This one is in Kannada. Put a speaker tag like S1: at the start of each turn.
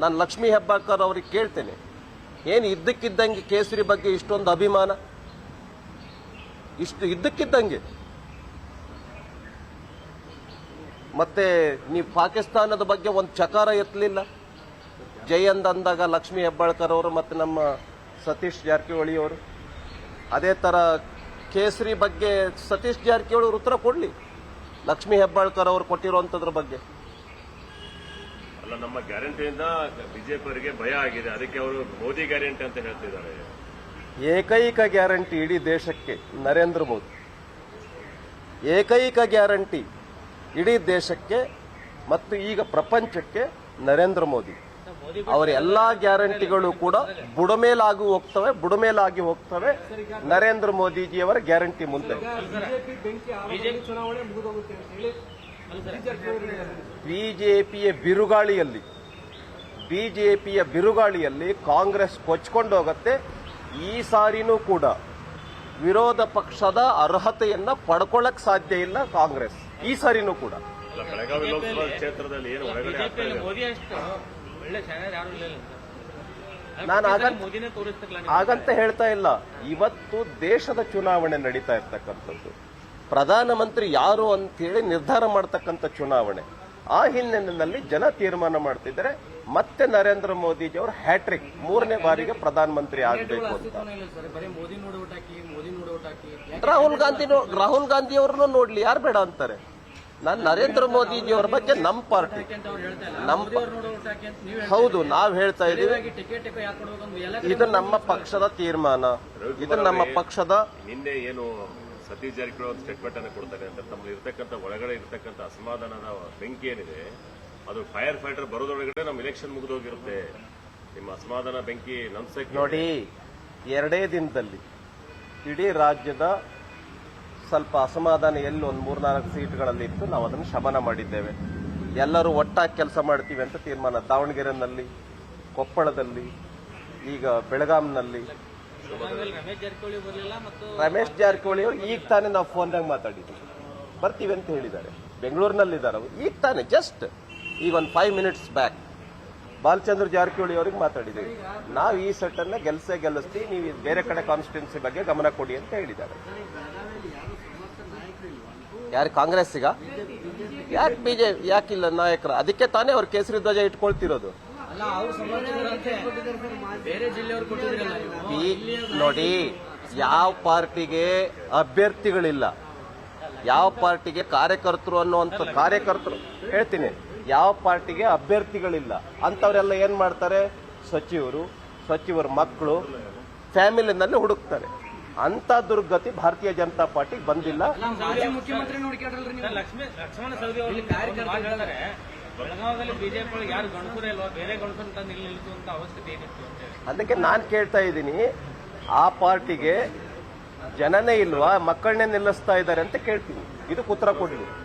S1: ನಾನು ಲಕ್ಷ್ಮೀ ಹೆಬ್ಬಾಳ್ಕರ್ ಅವ್ರಿಗೆ ಕೇಳ್ತೇನೆ, ಏನು ಇದ್ದಕ್ಕಿದ್ದಂಗೆ ಕೇಸರಿ ಬಗ್ಗೆ ಇಷ್ಟೊಂದು ಅಭಿಮಾನ? ಇಷ್ಟು ಇದ್ದಕ್ಕಿದ್ದಂಗೆ ಮತ್ತೆ ನೀವು ಪಾಕಿಸ್ತಾನದ ಬಗ್ಗೆ ಒಂದು ಚಕಾರ ಎತ್ತಲಿಲ್ಲ. ಜೈ ಅಂದಾಗ ಲಕ್ಷ್ಮೀ ಹೆಬ್ಬಾಳ್ಕರ್ ಅವರು ಮತ್ತು ನಮ್ಮ ಸತೀಶ್ ಜಾರಕಿಹೊಳಿ ಅವರು, ಅದೇ ಥರ ಕೇಸರಿ ಬಗ್ಗೆ ಸತೀಶ್ ಜಾರಕಿಹೊಳಿ ಅವರು ಉತ್ತರ ಕೊಡಲಿ, ಲಕ್ಷ್ಮೀ ಹೆಬ್ಬಾಳ್ಕರ್ ಅವರು ಕೊಟ್ಟಿರುವಂಥದ್ರ ಬಗ್ಗೆ.
S2: ಅಲ್ಲ, ನಮ್ಮ ಗ್ಯಾರಂಟಿಯಿಂದ ಬಿಜೆಪಿ ಅವರಿಗೆ ಭಯ ಆಗಿದೆ, ಅದಕ್ಕೆ ಅವರು ಮೋದಿ ಗ್ಯಾರಂಟಿ ಅಂತ ಹೇಳ್ತಿದ್ದಾರೆ.
S1: ಏಕೈಕ ಗ್ಯಾರಂಟಿ ಇಡೀ ದೇಶಕ್ಕೆ ನರೇಂದ್ರ ಮೋದಿ, ಏಕೈಕ ಗ್ಯಾರಂಟಿ ಇಡೀ ದೇಶಕ್ಕೆ ಮತ್ತು ಈಗ ಪ್ರಪಂಚಕ್ಕೆ ನರೇಂದ್ರ ಮೋದಿ. ಅವರ ಎಲ್ಲಾ ಗ್ಯಾರಂಟಿಗಳು ಕೂಡ ಬುಡಮೇಲಾಗಿ ಹೋಗ್ತವೆ ನರೇಂದ್ರ ಮೋದಿಜಿಯವರ ಗ್ಯಾರಂಟಿ ಮುಂದೆ. ಬಿಜೆಪಿಯ ಬಿರುಗಾಳಿಯಲ್ಲಿ ಕಾಂಗ್ರೆಸ್ ಕೊಚ್ಕೊಂಡು ಹೋಗುತ್ತೆ. ಈ ಸಾರಿನೂ ಕೂಡ ವಿರೋಧ ಪಕ್ಷದ ಅರ್ಹತೆಯನ್ನ ಪಡ್ಕೊಳ್ಳಕ್ ಸಾಧ್ಯ ಇಲ್ಲ ಕಾಂಗ್ರೆಸ್, ಈ ಸಾರಿನೂ ಕೂಡ.
S2: ಬೆಳಗಾವಿ ಲೋಕಸಭಾ ಕ್ಷೇತ್ರದಲ್ಲಿ ಏನು
S1: ನಾನು ಹಾಗಂತ ಹೇಳ್ತಾ ಇಲ್ಲ. ಇವತ್ತು ದೇಶದ ಚುನಾವಣೆ ನಡೀತಾ ಇರ್ತಕ್ಕಂಥದ್ದು, ಪ್ರಧಾನಮಂತ್ರಿ ಯಾರು ಅಂತೇಳಿ ನಿರ್ಧಾರ ಮಾಡತಕ್ಕಂಥ ಚುನಾವಣೆ. ಆ ಹಿನ್ನೆಲೆಯಲ್ಲಿ ಜನ ತೀರ್ಮಾನ ಮಾಡ್ತಿದ್ದಾರೆ ಮತ್ತೆ ನರೇಂದ್ರ ಮೋದಿಜಿ ಅವರು ಹ್ಯಾಟ್ರಿಕ್ 3ನೇ ಬಾರಿಗೆ ಪ್ರಧಾನಮಂತ್ರಿ ಆಗಬೇಕು ಅಂತ. ರಾಹುಲ್ ಗಾಂಧಿ ಅವ್ರನ್ನ ನೋಡ್ಲಿ, ಯಾರು ಬೇಡ ಅಂತಾರೆ? ನಾನು ನರೇಂದ್ರ ಮೋದಿಜಿ ಅವರ ಬಗ್ಗೆ ನಮ್ಮ ಪಾರ್ಟಿ ಹೌದು ನಾವು ಹೇಳ್ತಾ ಇದ್ದೀವಿ, ಇದು ನಮ್ಮ ಪಕ್ಷದ ತೀರ್ಮಾನ, ಇದು ನಮ್ಮ ಪಕ್ಷದ.
S2: ನಿನ್ನೆ ಏನು ಸತೀಶ್ ಜಾರಕಿಹೊಳಿ ಒಂದು ಸ್ಟೇಟ್ಮೆಂಟ್ ಅನ್ನು ಕೊಡ್ತಾರೆ ಅಂತ, ತಮ್ಮಲ್ಲಿ ಇರ್ತಕ್ಕಂಥ ಒಳಗಡೆ ಇರ್ತಕ್ಕಂಥ ಅಸಮಾಧಾನದ ಬೆಂಕಿ ಏನಿದೆ ಅದು ಫೈರ್ ಫೈಟರ್ ಬರೋದೊಳಗಡೆ ನಮ್ಮ ಇಲೆಕ್ಷನ್ ಮುಗಿದೋಗಿರುತ್ತೆ. ನಿಮ್ಮ ಅಸಮಾಧಾನ ಬೆಂಕಿ ನಂಬಿಸಕ್ಕೆ
S1: ನೋಡಿ, 2 ದಿನದಲ್ಲಿ ಇಡೀ ರಾಜ್ಯದ ಸ್ವಲ್ಪ ಅಸಮಾಧಾನ ಎಲ್ಲಿ ಒಂದು 3-4 ಸೀಟ್ಗಳಲ್ಲಿ ಇತ್ತು, ನಾವು ಅದನ್ನು ಶಮನ ಮಾಡಿದ್ದೇವೆ. ಎಲ್ಲರೂ ಒಟ್ಟಾಗಿ ಕೆಲಸ ಮಾಡ್ತೀವಿ ಅಂತ ತೀರ್ಮಾನ. ದಾವಣಗೆರೆನಲ್ಲಿ, ಕೊಪ್ಪಳದಲ್ಲಿ, ಈಗ ಬೆಳಗಾಂನಲ್ಲಿ. ರಮೇಶ್ ಜಾರಕಿಹೊಳಿ ಅವರು ಈಗ ತಾನೇ ನಾವು ಫೋನ್ದಾಗ ಮಾತಾಡಿದ್ವಿ, ಬರ್ತೀವಿ ಅಂತ ಹೇಳಿದ್ದಾರೆ. ಬೆಂಗಳೂರಿನಲ್ಲಿದ್ದಾರೆ ಅವರು, ಈಗ ತಾನೇ ಜಸ್ಟ್ ಈಗ ಒಂದು 5 ಮಿನಿಟ್ಸ್ ಬ್ಯಾಕ್ ಬಾಲಚಂದ್ರ ಜಾರಕಿಹೊಳಿ ಅವರಿಗೆ ಮಾತಾಡಿದ್ದೀವಿ. ನಾವು ಈ ಸೆಟ್ ಅನ್ನ ಗೆಲ್ಲಿಸ್ತೀವಿ, ನೀವು ಬೇರೆ ಕಡೆ ಕಾನ್ಸ್ಟಿಟ್ಯೂನ್ಸಿ ಬಗ್ಗೆ ಗಮನ ಕೊಡಿ ಅಂತ ಹೇಳಿದ್ದಾರೆ. ಯಾರು ಕಾಂಗ್ರೆಸ್ಸಿಗ? ಯಾಕೆ ಬಿಜೆಪಿ ಯಾಕಿಲ್ಲ ನಾಯಕರು? ಅದಕ್ಕೆ ತಾನೇ ಅವ್ರು ಕೇಸರಿ ಧ್ವಜ ಇಟ್ಕೊಳ್ತಿರೋದು. ನೋಡಿ, ಯಾವ ಪಾರ್ಟಿಗೆ ಅಭ್ಯರ್ಥಿಗಳಿಲ್ಲ, ಯಾವ ಪಾರ್ಟಿಗೆ ಕಾರ್ಯಕರ್ತರು ಅನ್ನುವಂಥ ಕಾರ್ಯಕರ್ತರು ಹೇಳ್ತೀನಿ, ಯಾವ ಪಾರ್ಟಿಗೆ ಅಭ್ಯರ್ಥಿಗಳಿಲ್ಲ ಅಂತವರೆಲ್ಲ ಏನ್ ಮಾಡ್ತಾರೆ? ಸಚಿವರ ಮಕ್ಕಳು ಫ್ಯಾಮಿಲಿನಲ್ಲಿ ಹುಡುಕ್ತಾರೆ. ಅಂತ ದುರ್ಗತಿ ಭಾರತೀಯ ಜನತಾ ಪಾರ್ಟಿಗೆ ಬಂದಿಲ್ಲ. ಅದಕ್ಕೆ ನಾನು ಕೇಳ್ತಾ ಇದ್ದೀನಿ, ಆ ಪಾರ್ಟಿಗೆ ಜನನೇ ಇಲ್ವಾ, ಮಕ್ಕಳನ್ನೇ ನಿಲ್ಲಿಸ್ತಾ ಇದ್ದಾರೆ ಅಂತ ಕೇಳ್ತೀನಿ. ಇದಕ್ಕೆ ಉತ್ತರ ಕೊಡ್ಲಿ.